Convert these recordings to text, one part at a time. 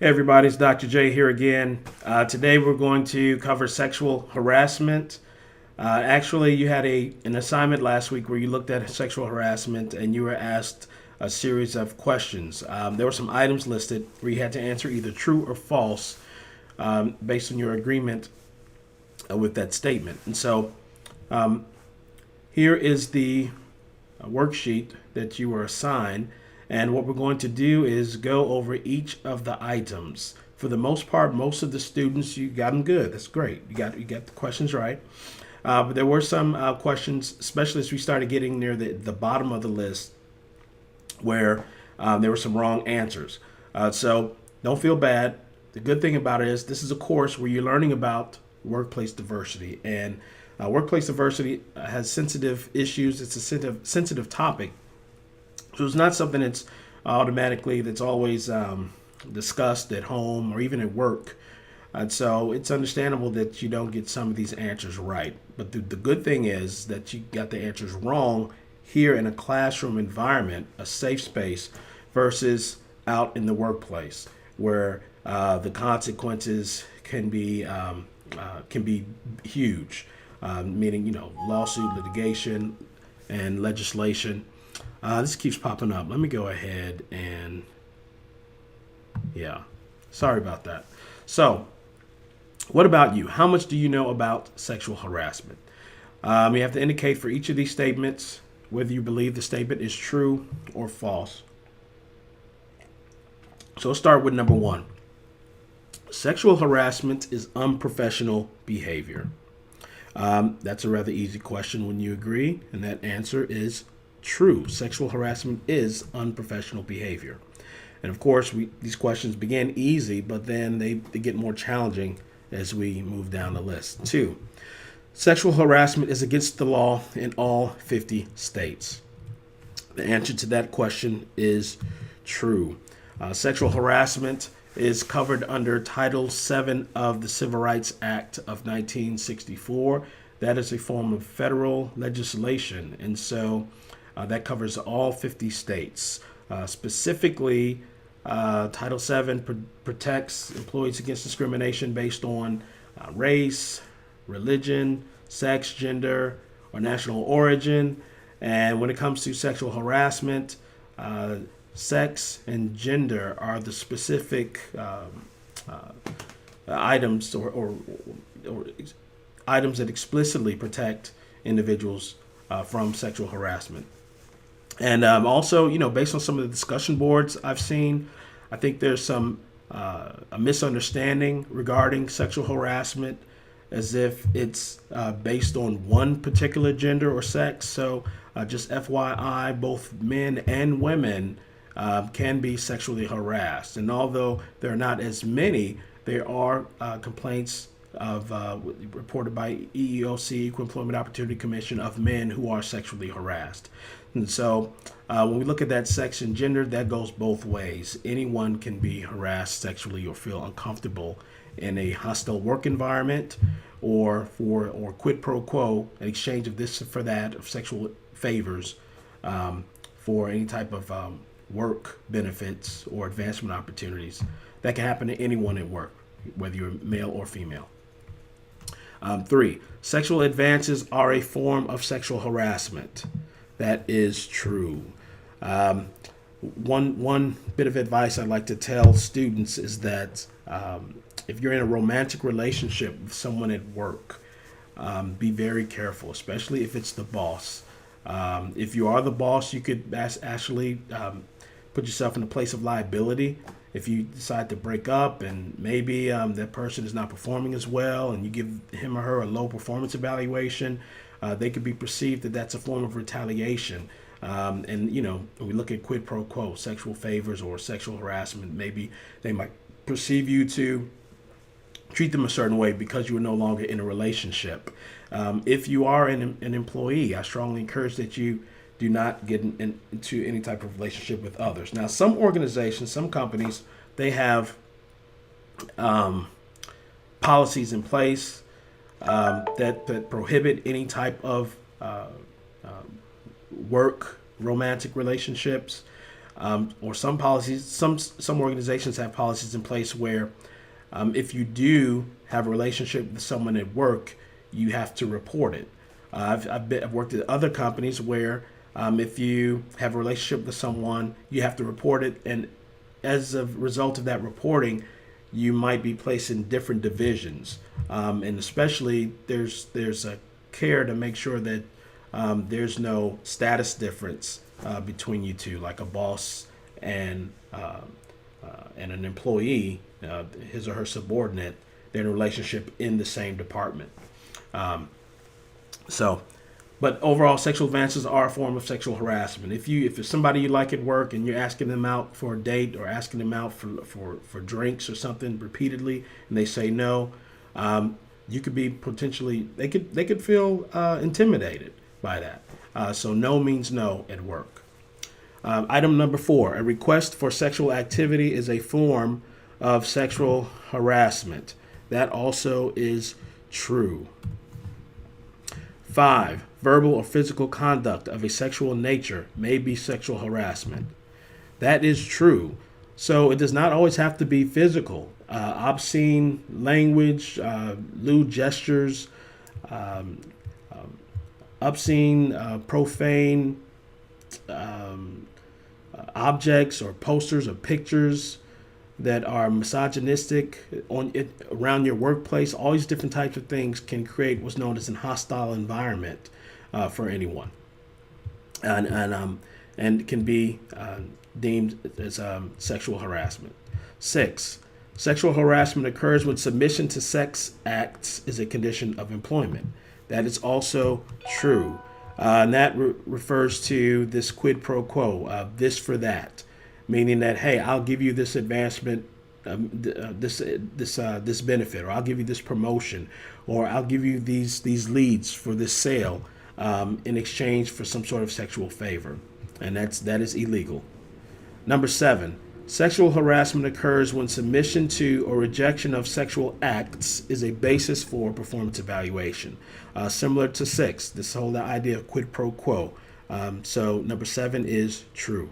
Hey everybody, it's Dr. J here again. Today we're going to cover sexual harassment. Actually, you had an assignment last week where you looked at sexual harassment and you were asked a series of questions. There were some items listed where you had to answer either true or false based on your agreement with that statement. And so here is the worksheet that you were assigned. And what we're going to do is go over each of the items. For the most part, most of the students, you got them good. That's great. You got the questions right. But there were some questions, especially as we started getting near the bottom of the list, where there were some wrong answers. So don't feel bad. The good thing about it is this is a course where you're learning about workplace diversity. And workplace diversity has sensitive issues. It's a sensitive topic. So it's not something that's always discussed at home or even at work. And so it's understandable that you don't get some of these answers right. But the good thing is that you got the answers wrong here in a classroom environment, a safe space, versus out in the workplace where the consequences can be huge, meaning lawsuit, litigation, and legislation. This keeps popping up. Let me go ahead and, sorry about that. So, what about you? How much do you know about sexual harassment? You have to indicate for each of these statements whether you believe the statement is true or false. So, let's start with number one. Sexual harassment is unprofessional behavior. That's a rather easy question when you agree, and that answer is true. Sexual harassment is unprofessional behavior. And of course, these questions begin easy, but then they get more challenging as we move down the list. Two, sexual harassment is against the law in all 50 states. The answer to that question is true. Sexual harassment is covered under Title VII of the Civil Rights Act of 1964. That is a form of federal legislation. And so that covers all 50 states. Specifically, Title VII protects employees against discrimination based on race, religion, sex, gender, or national origin. And when it comes to sexual harassment, sex and gender are the specific items or items that explicitly protect individuals from sexual harassment. And also, based on some of the discussion boards I've seen, I think there's a misunderstanding regarding sexual harassment as if it's based on one particular gender or sex. So just FYI, both men and women can be sexually harassed. And although there are not as many, there are complaints reported by EEOC, Equal Employment Opportunity Commission, of men who are sexually harassed. And so when we look at that sex and gender, that goes both ways. Anyone can be harassed sexually or feel uncomfortable in a hostile work environment or quid pro quo, an exchange of this for that, of sexual favors for any type of work benefits or advancement opportunities. That can happen to anyone at work, whether you're male or female. Three, sexual advances are a form of sexual harassment. That is true. One bit of advice I'd like to tell students is that if you're in a romantic relationship with someone at work, be very careful, especially if it's the boss. If you are the boss, you could actually put yourself in a place of liability. If you decide to break up and maybe that person is not performing as well and you give him or her a low performance evaluation, they could be perceived that that's a form of retaliation. And when we look at quid pro quo, sexual favors or sexual harassment, maybe they might perceive you to treat them a certain way because you are no longer in a relationship. If you are an employee, I strongly encourage that you do not get into any type of relationship with others. Now, some organizations, some companies, they have policies in place that prohibit any type of work romantic relationships. or some policies. Some organizations have policies in place where if you do have a relationship with someone at work, you have to report it. I've worked at other companies where if you have a relationship with someone, you have to report it, and as a result of that reporting, you might be placed in different divisions, and especially there's a care to make sure that there's no status difference between you two, like a boss and an employee, his or her subordinate. They're in a relationship in the same department. So, but overall, sexual advances are a form of sexual harassment. If it's somebody you like at work and you're asking them out for a date or asking them out for drinks or something repeatedly, and they say no, you could be potentially they could feel intimidated by that. So no means no at work. Item number 4: a request for sexual activity is a form of sexual harassment. That also is true. 5: verbal or physical conduct of a sexual nature may be sexual harassment. That is true. So it does not always have to be physical. Obscene language, lewd gestures, obscene, profane objects or posters or pictures that are misogynistic around your workplace. All these different types of things can create what's known as an hostile environment for anyone, and can be deemed as sexual harassment. 6: sexual harassment occurs when submission to sex acts is a condition of employment. That is also true, and that refers to this quid pro quo, this for that. Meaning that, hey, I'll give you this advancement, this benefit, or I'll give you this promotion, or I'll give you these leads for this sale in exchange for some sort of sexual favor, and that is illegal. Number 7: sexual harassment occurs when submission to or rejection of sexual acts is a basis for performance evaluation. Similar to 6, this whole idea of quid pro quo. So number 7 is true.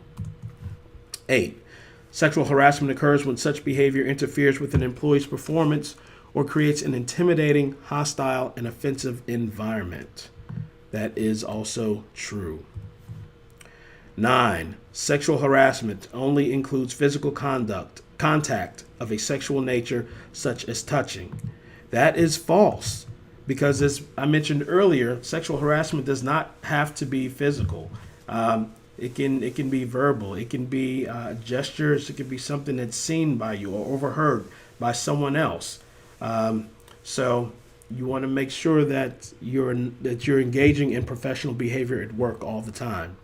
8: sexual harassment occurs when such behavior interferes with an employee's performance or creates an intimidating, hostile, and offensive environment. That is also true. 9: sexual harassment only includes physical contact of a sexual nature, such as touching. That is false, because as I mentioned earlier, sexual harassment does not have to be physical. It can be verbal. It can be gestures. It can be something that's seen by you or overheard by someone else. So you want to make sure that you're engaging in professional behavior at work all the time.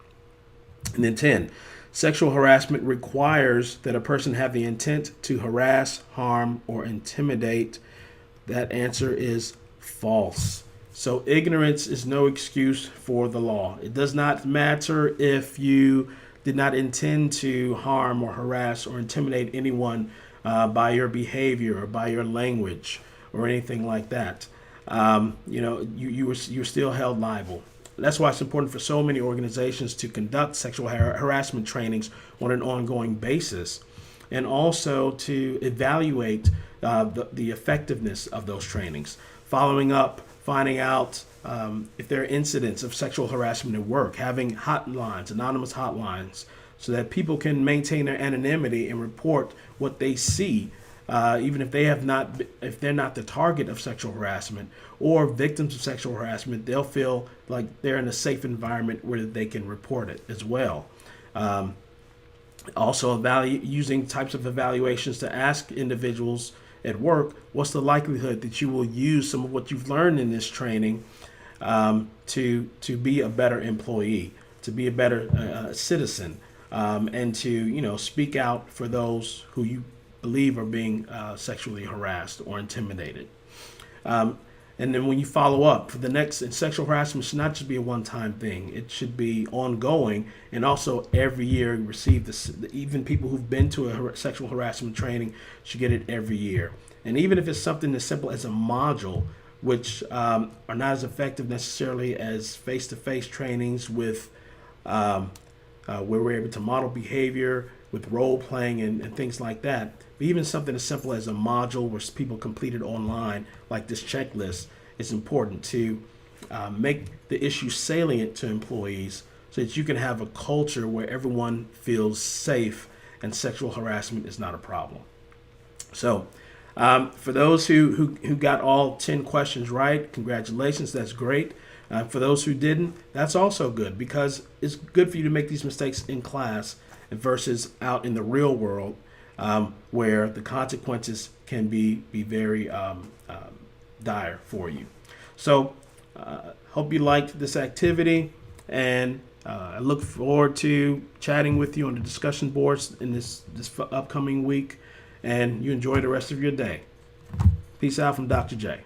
And then 10: sexual harassment requires that a person have the intent to harass, harm, or intimidate. That answer is false. So ignorance is no excuse for the law. It does not matter if you did not intend to harm or harass or intimidate anyone by your behavior or by your language or anything like that. You're still held liable. That's why it's important for so many organizations to conduct sexual harassment trainings on an ongoing basis, and also to evaluate the effectiveness of those trainings, following up, finding out if there are incidents of sexual harassment at work, having hotlines, anonymous hotlines, so that people can maintain their anonymity and report what they see, even if if they're not the target of sexual harassment or victims of sexual harassment. They'll feel like they're in a safe environment where they can report it as well. Also, using types of evaluations to ask individuals at work, what's the likelihood that you will use some of what you've learned in this training to be a better employee, to be a better citizen, and to speak out for those who you believe are being sexually harassed or intimidated. And then when you follow up for the next, and sexual harassment should not just be a one-time thing. It should be ongoing, and also every year receive this. Even people who've been to a sexual harassment training should get it every year. And even if it's something as simple as a module, which are not as effective necessarily as face-to-face trainings with where we're able to model behavior with role playing and things like that. But even something as simple as a module where people complete it online, like this checklist, is important to make the issue salient to employees so that you can have a culture where everyone feels safe and sexual harassment is not a problem. So, for those who got all 10 questions right, congratulations, that's great. For those who didn't, that's also good because it's good for you to make these mistakes in class versus out in the real world where the consequences can be very dire for you. So, hope you liked this activity, and I look forward to chatting with you on the discussion boards in this upcoming week, and you enjoy the rest of your day. Peace out from Dr. J.